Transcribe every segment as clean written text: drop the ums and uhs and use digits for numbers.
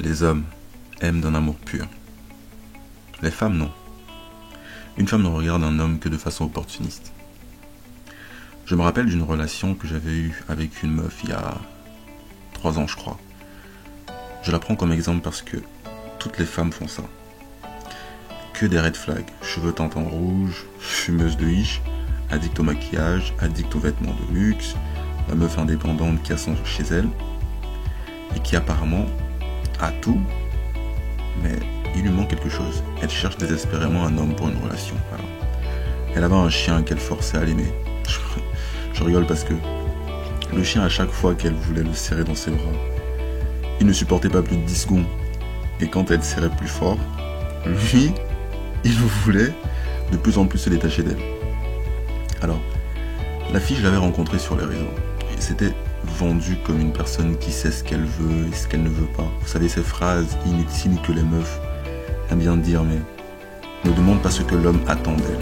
Les hommes aiment d'un amour pur. Les femmes, non. Une femme ne regarde un homme que de façon opportuniste. Je me rappelle d'une relation que j'avais eue avec une meuf il y a 3 ans, je crois. Je la prends comme exemple parce que toutes les femmes font ça. Que des red flags, cheveux teintés en rouge, fumeuse de hiche, addict au maquillage, addict aux vêtements de luxe, la meuf indépendante qui a son chez elle, et qui apparemment a tout, mais il lui manque quelque chose. Elle cherche désespérément un homme pour une relation. Voilà. Elle avait un chien qu'elle forçait à l'aimer. Je rigole parce que le chien, à chaque fois qu'elle voulait le serrer dans ses bras, il ne supportait pas plus de 10 secondes. Et quand elle serrait plus fort, lui, il voulait de plus en plus se détacher d'elle. Alors, la fille, je l'avais rencontrée sur les réseaux. Et c'était vendu comme une personne qui sait ce qu'elle veut et ce qu'elle ne veut pas. Vous savez, ces phrases inutiles que les meufs aiment bien dire, mais ne demande pas ce que l'homme attend d'elle.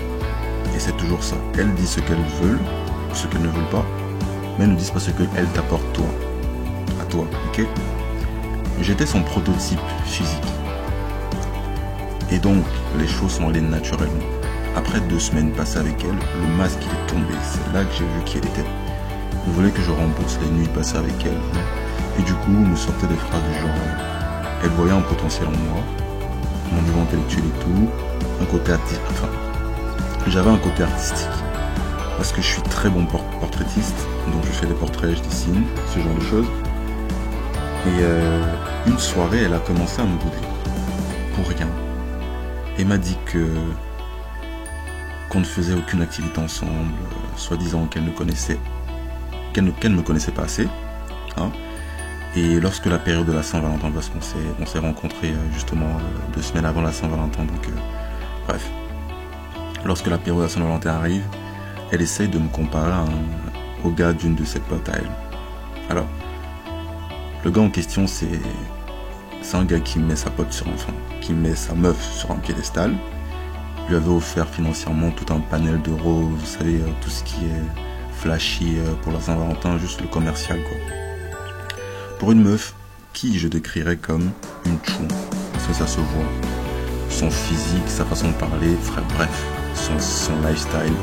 Et c'est toujours ça. Elles disent ce qu'elles veulent, ce qu'elles ne veulent pas, mais elles ne disent pas ce qu'elles t'apportent toi. À toi, ok? J'étais son prototype physique. Et donc, les choses sont allées naturellement. Après 2 semaines passées avec elle, le masque il est tombé. C'est là que j'ai vu qui elle était. Elle voulait que je rembourse les nuits passées avec elle. Et du coup, me sortait des phrases du genre elle voyait un potentiel en moi, mon niveau intellectuel et tout, un côté artistique. Enfin, j'avais un côté artistique. Parce que je suis très bon portraitiste, donc je fais des portraits, je dessine, ce genre de choses. Et une soirée, elle a commencé à me bouder. Pour rien. Et m'a dit qu'on ne faisait aucune activité ensemble, soi-disant qu'elle me connaissait pas assez. Hein. Et lorsque la période de la Saint-Valentin, parce qu'on s'est rencontrés justement 2 semaines avant la Saint-Valentin, donc bref. Lorsque la période de la Saint-Valentin arrive, elle essaye de me comparer au gars d'une de ses potes à elle. Alors, le gars en question, c'est un gars qui met sa pote qui met sa meuf sur un piédestal. Lui avait offert financièrement tout un panel de roses, vous savez, tout ce qui est flashy pour la Saint-Valentin, juste le commercial, quoi. Pour une meuf qui je décrirais comme une chouin, parce que ça se voit. Son physique, sa façon de parler, bref, son lifestyle,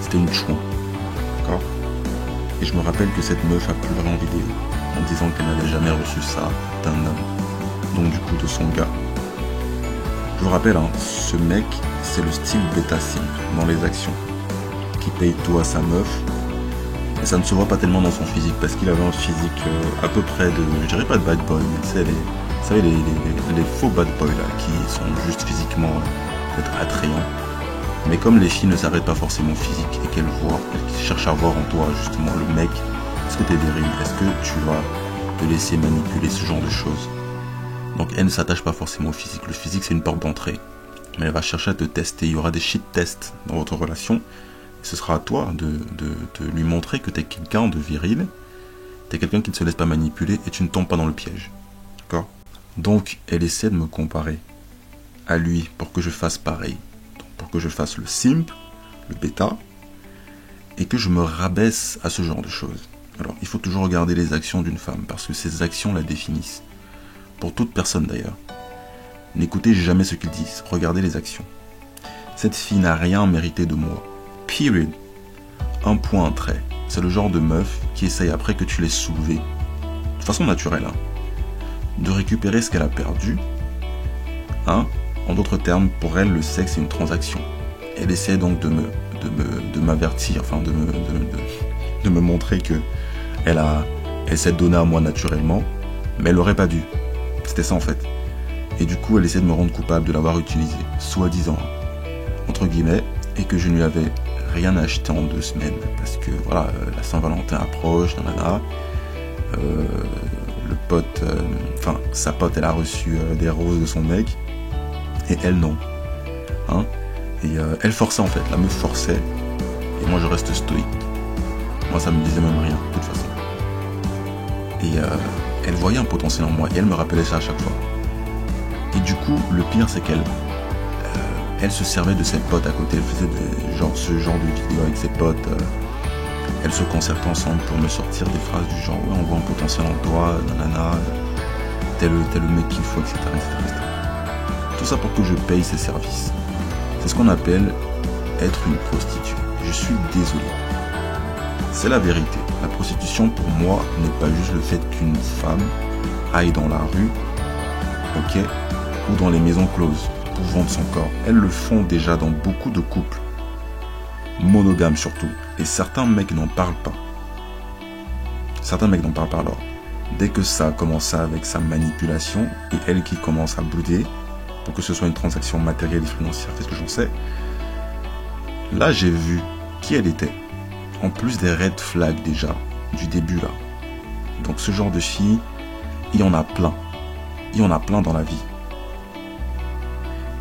c'était une chouin. D'accord? Et je me rappelle que cette meuf a pleuré en vidéo, en disant qu'elle n'avait jamais reçu ça d'un homme. Donc du coup de son gars. Je vous rappelle, ce mec, c'est le style bêta simple dans les actions, qui paye tout à sa meuf, et ça ne se voit pas tellement dans son physique, parce qu'il avait un physique à peu près de, je dirais pas de bad boy, mais tu sais, vous savez, les faux bad boys là, qui sont juste physiquement peut-être attrayants, mais comme les filles ne s'arrêtent pas forcément au physique, et qu'elles cherchent à voir en toi justement le mec, est-ce que t'es viril, est-ce que tu vas te laisser manipuler, ce genre de choses. Donc elle ne s'attache pas forcément au physique. Le physique, c'est une porte d'entrée. Mais elle va chercher à te tester. Il y aura des shit tests dans votre relation. Et ce sera à toi de lui montrer que tu es quelqu'un de viril. Tu es quelqu'un qui ne se laisse pas manipuler et tu ne tombes pas dans le piège. D'accord? Donc elle essaie de me comparer à lui pour que je fasse pareil. Donc, pour que je fasse le simp, le bêta, et que je me rabaisse à ce genre de choses. Alors il faut toujours regarder les actions d'une femme parce que ces actions la définissent. Pour toute personne d'ailleurs. N'écoutez jamais ce qu'ils disent, regardez les actions. Cette fille n'a rien mérité de moi. Period. Un point, un trait. C'est le genre de meuf qui essaye après que tu l'aies soulevé, de façon naturelle, de récupérer ce qu'elle a perdu. En d'autres termes, pour elle, le sexe est une transaction. Elle essaie donc de m'avertir, enfin de me montrer que elle s'est donnée à moi naturellement, mais elle n'aurait pas dû. C'était ça en fait. Et du coup, elle essaie de me rendre coupable de l'avoir utilisé, soi-disant, entre guillemets, et que je ne lui avais rien acheté en 2 semaines. Parce que voilà, la Saint-Valentin approche, nanana. Le pote, sa pote, elle a reçu des roses de son mec, et elle non. Et elle forçait en fait, la meuf forçait, et moi je reste stoïque. Moi ça me disait même rien, de toute façon. Et elle voyait un potentiel en moi et elle me rappelait ça à chaque fois. Et du coup, le pire c'est qu'elle se servait de ses potes à côté. Elle faisait ce genre de vidéos avec ses potes. Elles se concertaient ensemble pour me sortir des phrases du genre ouais, on voit un potentiel en toi, nanana. t'es le mec qu'il faut, etc., etc. Tout ça pour que je paye ses services. C'est ce qu'on appelle être une prostituée. Je suis désolé. C'est la vérité. La prostitution, pour moi, n'est pas juste le fait qu'une femme aille dans la rue, ok, ou dans les maisons closes pour vendre son corps. Elles le font déjà dans beaucoup de couples, monogames surtout. Et certains mecs n'en parlent pas. Certains mecs n'en parlent pas alors. Dès que ça a commencé avec sa manipulation et elle qui commence à bouder pour que ce soit une transaction matérielle et financière, qu'est-ce que j'en sais? Là, j'ai vu qui elle était. En plus des red flags déjà, du début là. Donc ce genre de filles, il y en a plein. Il y en a plein dans la vie.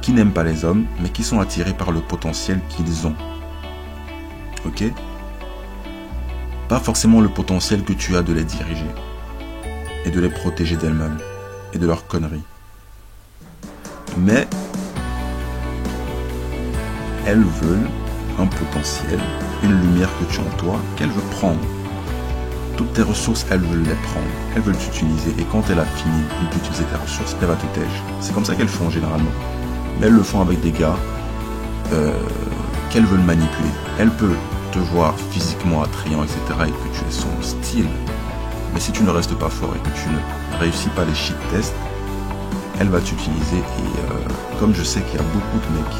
Qui n'aiment pas les hommes, mais qui sont attirés par le potentiel qu'ils ont. Ok? Pas forcément le potentiel que tu as de les diriger. Et de les protéger d'elles-mêmes. Et de leurs conneries. Mais elles veulent un potentiel, une lumière que tu as en toi, qu'elle veut prendre. Toutes tes ressources, elles veulent les prendre. Elles veulent t'utiliser. Et quand elle a fini d'utiliser tes ressources, elle va te tège. C'est comme ça qu'elles font généralement. Mais elles le font avec des gars qu'elles veulent manipuler. Elle peut te voir physiquement attrayant, etc. et que tu es son style. Mais si tu ne restes pas fort et que tu ne réussis pas les shit tests, elle va t'utiliser. Et comme je sais qu'il y a beaucoup de mecs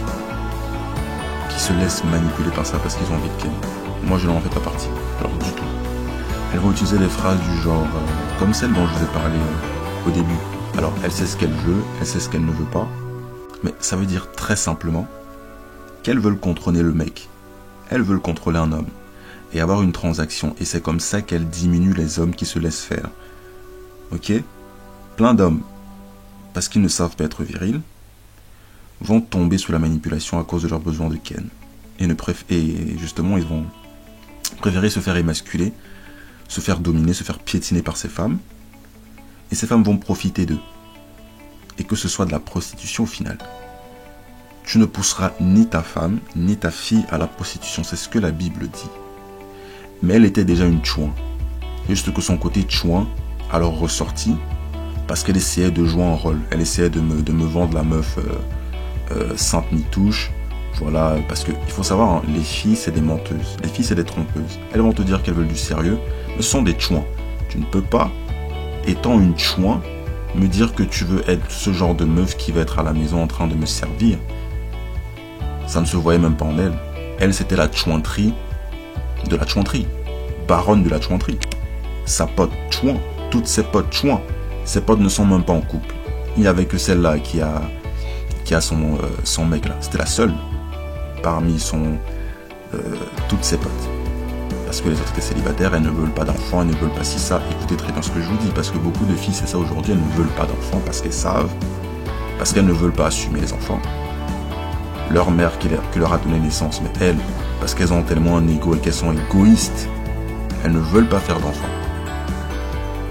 qui se laissent manipuler par ça parce qu'ils ont envie de ken. Moi, je n'en fais pas partie. Alors, du tout. Elles vont utiliser des phrases du genre, comme celle dont je vous ai parlé au début. Alors, elle sait ce qu'elle veut, elle sait ce qu'elle ne veut pas. Mais ça veut dire très simplement qu'elles veulent contrôler le mec. Elles veulent contrôler un homme. Et avoir une transaction. Et c'est comme ça qu'elles diminuent les hommes qui se laissent faire. Ok? Plein d'hommes, parce qu'ils ne savent pas être virils, vont tomber sous la manipulation à cause de leur besoin de ken. Et justement, ils vont préférer se faire émasculer, se faire dominer, se faire piétiner par ces femmes. Et ces femmes vont profiter d'eux. Et que ce soit de la prostitution au final. Tu ne pousseras ni ta femme, ni ta fille à la prostitution. C'est ce que la Bible dit. Mais elle était déjà une chouin. Juste que son côté chouin, alors ressorti, parce qu'elle essayait de jouer un rôle. Elle essayait de me vendre la meuf sainte ni touche. Voilà, parce que il faut savoir, hein, les filles c'est des menteuses, les filles c'est des trompeuses. Elles vont te dire qu'elles veulent du sérieux, mais ce sont des chouins. Tu ne peux pas, étant une chouin, me dire que tu veux être ce genre de meuf qui va être à la maison en train de me servir. Ça ne se voyait même pas en elle. Elle, c'était la chouinterie de la chouinterie. Baronne de la chouinterie. Sa pote chouin. Toutes ses potes chouin. Ses potes ne sont même pas en couple. Il n'y avait que celle-là qui a son mec là. C'était la seule parmi toutes ses potes. Parce que les autres étaient célibataires, elles ne veulent pas d'enfants, elles ne veulent pas si ça. Écoutez très bien ce que je vous dis, parce que beaucoup de filles, c'est ça aujourd'hui, elles ne veulent pas d'enfants parce qu'elles savent, parce qu'elles ne veulent pas assumer les enfants. Leur mère qui leur a donné naissance, mais elles, parce qu'elles ont tellement un ego et qu'elles sont égoïstes, elles ne veulent pas faire d'enfants.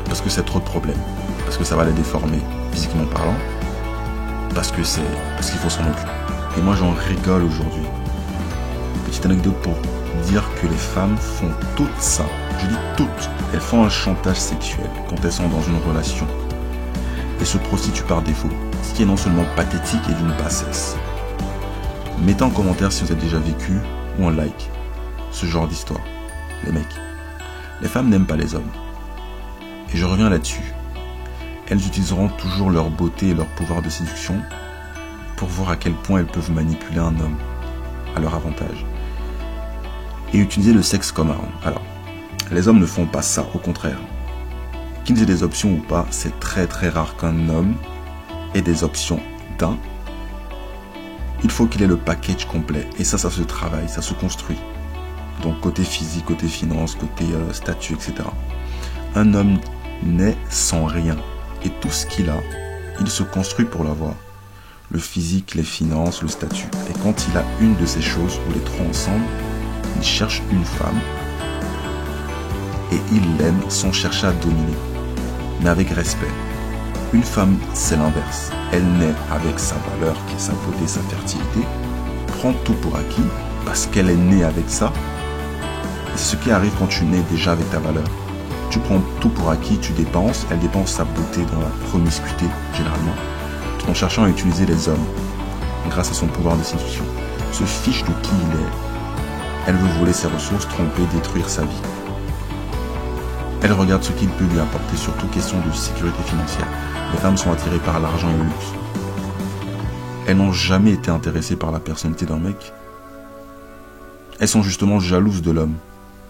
Parce que c'est trop de problèmes, parce que ça va les déformer, physiquement parlant, parce qu'il faut s'en occuper. Et moi j'en rigole aujourd'hui. Petite anecdote pour dire que les femmes font tout ça. Je dis toutes. Elles font un chantage sexuel quand elles sont dans une relation et se prostituent par défaut, ce qui est non seulement pathétique et d'une bassesse. Mettez en commentaire si vous avez déjà vécu ou en like ce genre d'histoire. Les mecs, les femmes n'aiment pas les hommes. Et je reviens là-dessus. Elles utiliseront toujours leur beauté et leur pouvoir de séduction pour voir à quel point elles peuvent manipuler un homme à leur avantage. Et utiliser le sexe comme arme. Alors, les hommes ne font pas ça, au contraire. Qu'ils aient des options ou pas, c'est très très rare qu'un homme ait des options d'un. Il faut qu'il ait le package complet. Et ça se travaille, ça se construit. Donc côté physique, côté finance, côté statut, etc. Un homme naît sans rien. Et tout ce qu'il a, il se construit pour l'avoir. Le physique, les finances, le statut. Et quand il a une de ces choses, ou les trois ensemble, il cherche une femme et il l'aime sans chercher à dominer, mais avec respect. Une femme, c'est l'inverse. Elle naît avec sa valeur, qui est sa beauté, sa fertilité, prend tout pour acquis parce qu'elle est née avec ça. Et c'est ce qui arrive quand tu nais déjà avec ta valeur. Tu prends tout pour acquis, tu dépenses. Elle dépense sa beauté dans la promiscuité, généralement, tout en cherchant à utiliser les hommes grâce à son pouvoir de séduction. Se fiche de qui il est. Elle veut voler ses ressources, tromper, détruire sa vie. Elle regarde ce qu'il peut lui apporter, surtout question de sécurité financière. Les femmes sont attirées par l'argent et le luxe. Elles n'ont jamais été intéressées par la personnalité d'un mec. Elles sont justement jalouses de l'homme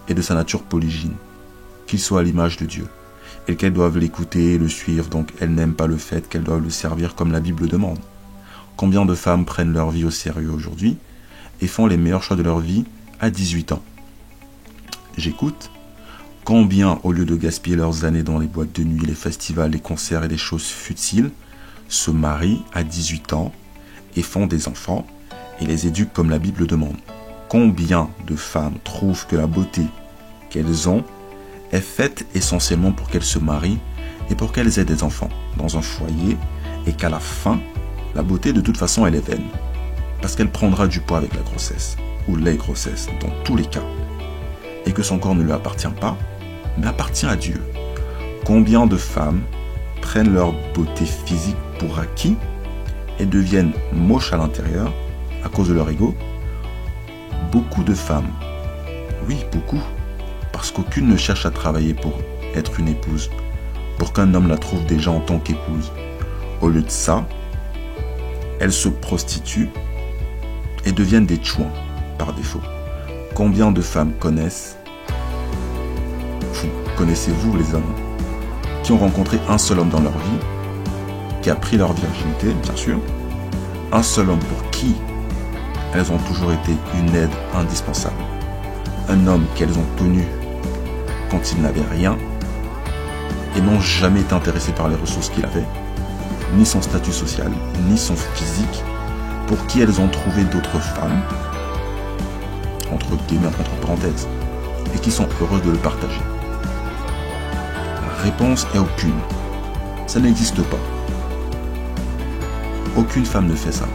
et de sa nature polygyne, qu'il soit à l'image de Dieu, et qu'elles doivent l'écouter et le suivre, donc elles n'aiment pas le fait qu'elles doivent le servir comme la Bible demande. Combien de femmes prennent leur vie au sérieux aujourd'hui et font les meilleurs choix de leur vie à 18 ans? J'écoute. Combien, au lieu de gaspiller leurs années dans les boîtes de nuit, les festivals, les concerts et les choses futiles, se marient à 18 ans et font des enfants et les éduquent comme la Bible demande? Combien de femmes trouvent que la beauté qu'elles ont est faite essentiellement pour qu'elles se marient et pour qu'elles aient des enfants dans un foyer, et qu'à la fin, la beauté de toute façon elle est vaine, parce qu'elle prendra du poids avec la grossesse, ou les grossesses dans tous les cas, et que son corps ne lui appartient pas, mais appartient à Dieu. Combien de femmes prennent leur beauté physique pour acquis et deviennent moches à l'intérieur à cause de leur ego? Beaucoup de femmes, oui beaucoup, parce qu'aucune ne cherche à travailler pour être une épouse, pour qu'un homme la trouve déjà en tant qu'épouse. Au lieu de ça, elles se prostituent et deviennent des chouans par défaut. Combien de femmes connaissez-vous les hommes qui ont rencontré un seul homme dans leur vie, qui a pris leur virginité, bien sûr, un seul homme pour qui elles ont toujours été une aide indispensable, un homme qu'elles ont connu quand il n'avait rien et n'ont jamais été intéressées par les ressources qu'il avait, ni son statut social, ni son physique, pour qui elles ont trouvé d'autres femmes, entre guillemets, entre parenthèses, et qui sont heureuses de le partager. La réponse est aucune. Ça n'existe pas. Aucune femme ne fait ça,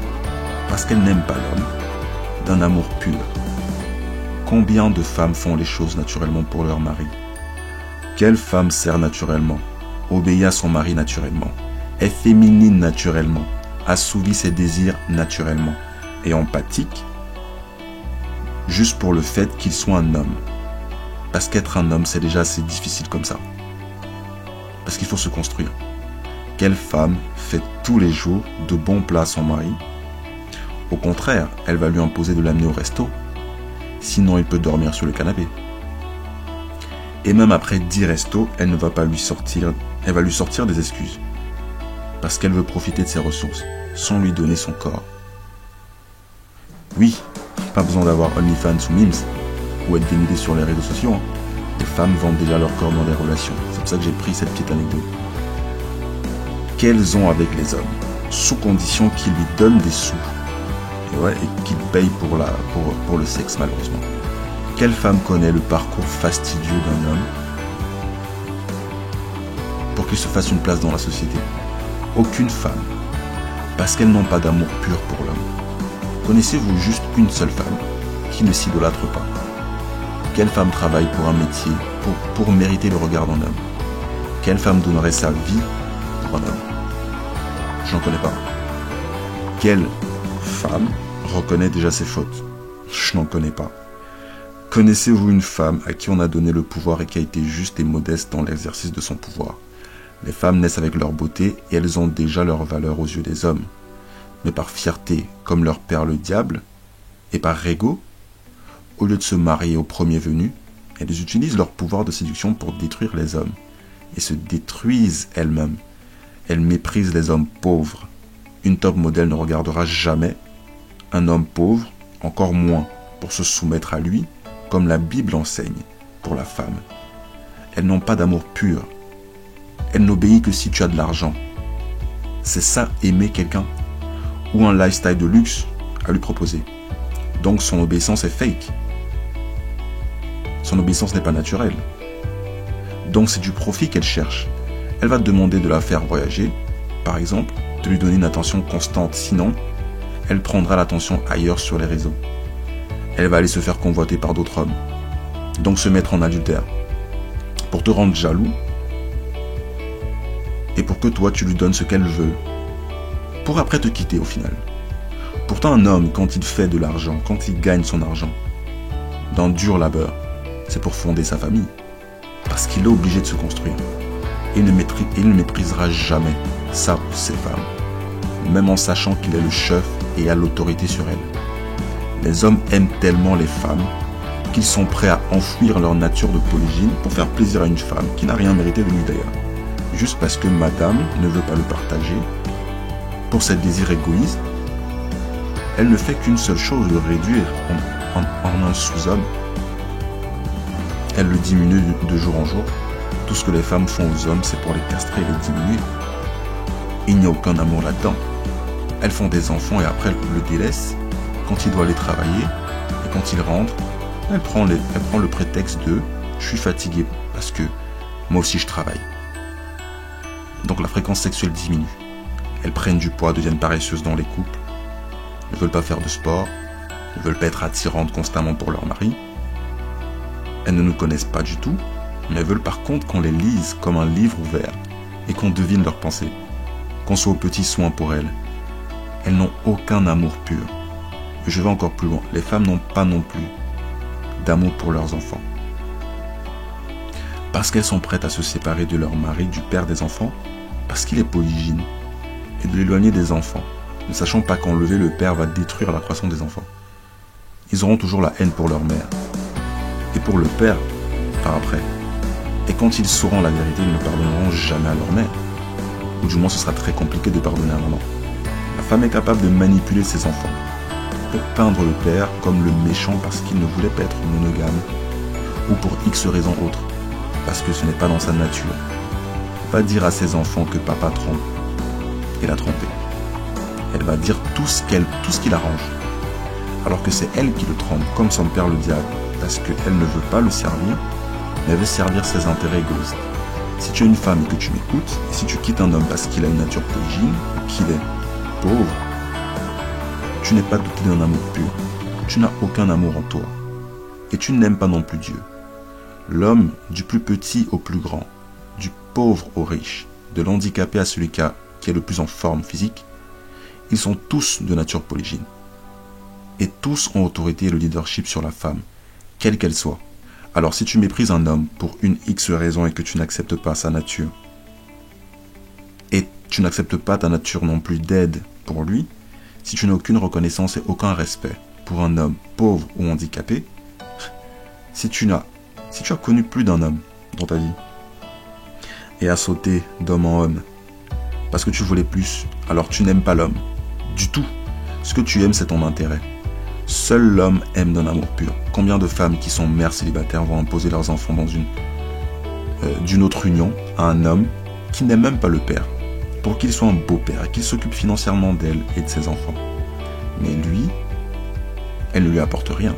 parce qu'elle n'aime pas l'homme, d'un amour pur. Combien de femmes font les choses naturellement pour leur mari? Quelle femme sert naturellement, obéit à son mari naturellement, est féminine naturellement, assouvit ses désirs naturellement, et empathique, juste pour le fait qu'il soit un homme? Parce qu'être un homme, c'est déjà assez difficile comme ça. Parce qu'il faut se construire. Quelle femme fait tous les jours de bons plats à son mari? Au contraire, elle va lui imposer de l'amener au resto. Sinon, il peut dormir sur le canapé. Et même après 10 restos, elle ne va pas lui sortir, elle va lui sortir des excuses. Parce qu'elle veut profiter de ses ressources, sans lui donner son corps. Oui, pas besoin d'avoir OnlyFans ou Mims, ou être dénudé sur les réseaux sociaux. Les femmes vendent déjà leur corps dans les relations. C'est pour ça que j'ai pris cette petite anecdote. Qu'elles ont avec les hommes, sous condition qu'ils lui donnent des sous. Et qu'ils payent pour le sexe, malheureusement. Quelle femme connaît le parcours fastidieux d'un homme pour qu'il se fasse une place dans la société? Aucune femme, parce qu'elles n'ont pas d'amour pur pour l'homme. Connaissez-vous juste une seule femme qui ne s'idolâtre pas? Quelle femme travaille pour un métier, pour mériter le regard d'un homme? Quelle femme donnerait sa vie pour un homme? Je n'en connais pas. Quelle femme reconnaît déjà ses fautes? Je n'en connais pas. Connaissez-vous une femme à qui on a donné le pouvoir et qui a été juste et modeste dans l'exercice de son pouvoir? Les femmes naissent avec leur beauté et elles ont déjà leur valeur aux yeux des hommes. Mais par fierté, comme leur père le diable, et par ego, au lieu de se marier au premier venu, elles utilisent leur pouvoir de séduction pour détruire les hommes et se détruisent elles-mêmes. Elles méprisent les hommes pauvres. Une top modèle ne regardera jamais un homme pauvre, encore moins pour se soumettre à lui, comme la Bible enseigne pour la femme. Elles n'ont pas d'amour pur. Elle n'obéit que si tu as de l'argent. C'est ça, aimer quelqu'un. Ou un lifestyle de luxe à lui proposer. Donc son obéissance est fake. Son obéissance n'est pas naturelle. Donc c'est du profit qu'elle cherche. Elle va te demander de la faire voyager, par exemple, de lui donner une attention constante. Sinon, elle prendra l'attention ailleurs sur les réseaux. Elle va aller se faire convoiter par d'autres hommes. Donc se mettre en adultère. pour te rendre jaloux et pour que toi tu lui donnes ce qu'elle veut, pour après te quitter au final. Pourtant un homme, quand il fait de l'argent, quand il gagne son argent, d'un dur labeur, c'est pour fonder sa famille, parce qu'il est obligé de se construire. Et il ne méprisera jamais sa ou ses femmes, même en sachant qu'il est le chef et a l'autorité sur elles. Les hommes aiment tellement les femmes qu'ils sont prêts à enfouir leur nature de polygyne pour faire plaisir à une femme qui n'a rien mérité de lui d'ailleurs, juste parce que madame ne veut pas le partager. Pour ses désirs égoïstes, elle ne fait qu'une seule chose, le réduire en un sous-homme. Elle le diminue de jour en jour. Tout ce que les femmes font aux hommes, c'est pour les castrer et les diminuer. Il n'y a aucun amour là-dedans. Elles font des enfants et après le délaissent. Quand il doit aller travailler et quand il rentre, elle prend le prétexte de « je suis fatiguée parce que moi aussi je travaille ». Donc la fréquence sexuelle diminue. Elles prennent du poids, deviennent paresseuses dans les couples, ne veulent pas faire de sport, ne veulent pas être attirantes constamment pour leur mari. Elles ne nous connaissent pas du tout, mais elles veulent par contre qu'on les lise comme un livre ouvert et qu'on devine leurs pensées, qu'on soit aux petits soins pour elles. Elles n'ont aucun amour pur. Et je vais encore plus loin, les femmes n'ont pas non plus d'amour pour leurs enfants. Parce qu'elles sont prêtes à se séparer de leur mari, du père des enfants, parce qu'il est polygyne, et de l'éloigner des enfants, ne sachant pas qu'enlever le père va détruire la croissance des enfants. Ils auront toujours la haine pour leur mère, et pour le père, par après. Et quand ils sauront la vérité, ils ne pardonneront jamais à leur mère. Ou du moins ce sera très compliqué de pardonner à maman. La femme est capable de manipuler ses enfants, pour peindre le père comme le méchant parce qu'il ne voulait pas être monogame, ou pour X raisons autres, parce que ce n'est pas dans sa nature. Va dire à ses enfants que papa trompe, et l'a trompé. Elle va dire tout ce qui l'arrange, alors que c'est elle qui le trompe, comme son père le diable, parce qu'elle ne veut pas le servir, mais veut servir ses intérêts égoïstes. Si tu es une femme et que tu m'écoutes, et si tu quittes un homme parce qu'il a une nature polygyne, qu'il est pauvre, tu n'es pas doté d'un amour pur. Tu n'as aucun amour en toi. Et tu n'aimes pas non plus Dieu. L'homme, du plus petit au plus grand, du pauvre au riche, de l'handicapé à celui qui est le plus en forme physique, ils sont tous de nature polygyne. Et tous ont autorité et le leadership sur la femme, quelle qu'elle soit. Alors si tu méprises un homme pour une X raison et que tu n'acceptes pas sa nature, et tu n'acceptes pas ta nature non plus d'aide pour lui, si tu n'as aucune reconnaissance et aucun respect pour un homme pauvre ou handicapé, si tu as connu plus d'un homme dans ta vie et as sauté d'homme en homme parce que tu voulais plus, alors tu n'aimes pas l'homme du tout. Ce que tu aimes, c'est ton intérêt. Seul l'homme aime d'un amour pur. Combien de femmes qui sont mères célibataires vont imposer leurs enfants dans d'une autre union à un homme qui n'aime même pas le père, pour qu'il soit un beau-père et qu'il s'occupe financièrement d'elle et de ses enfants. Mais lui, elle ne lui apporte rien.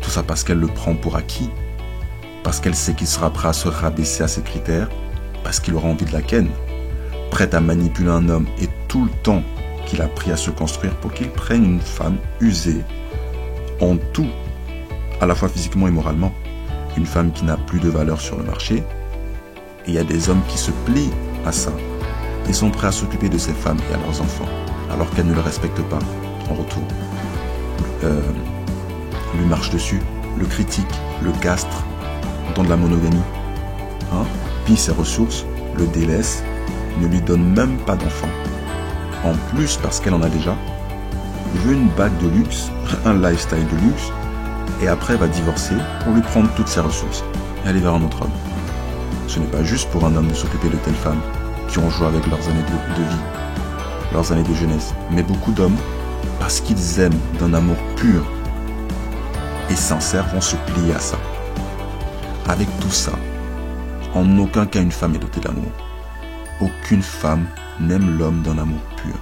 Tout ça parce qu'elle le prend pour acquis, parce qu'elle sait qu'il sera prêt à se rabaisser à ses critères, parce qu'il aura envie de la ken, prête à manipuler un homme et tout le temps qu'il a pris à se construire pour qu'il prenne une femme usée en tout, à la fois physiquement et moralement, une femme qui n'a plus de valeur sur le marché. Et il y a des hommes qui se plient à ça et sont prêts à s'occuper de ces femmes et à leurs enfants, alors qu'elles ne le respectent pas en retour. Lui marche dessus, le critique, le castre, dans de la monogamie, pille ses ressources, le délaisse, ne lui donne même pas d'enfant. En plus, parce qu'elle en a déjà, veut une bague de luxe, un lifestyle de luxe, et après va divorcer pour lui prendre toutes ses ressources et aller vers un autre homme. Ce n'est pas juste pour un homme de s'occuper de telles femmes qui ont joué avec leurs années de vie, leurs années de jeunesse, mais beaucoup d'hommes, parce qu'ils aiment d'un amour pur et sincère, vont se plier à ça. Avec tout ça, en aucun cas une femme est dotée d'amour. Aucune femme n'aime l'homme d'un amour pur.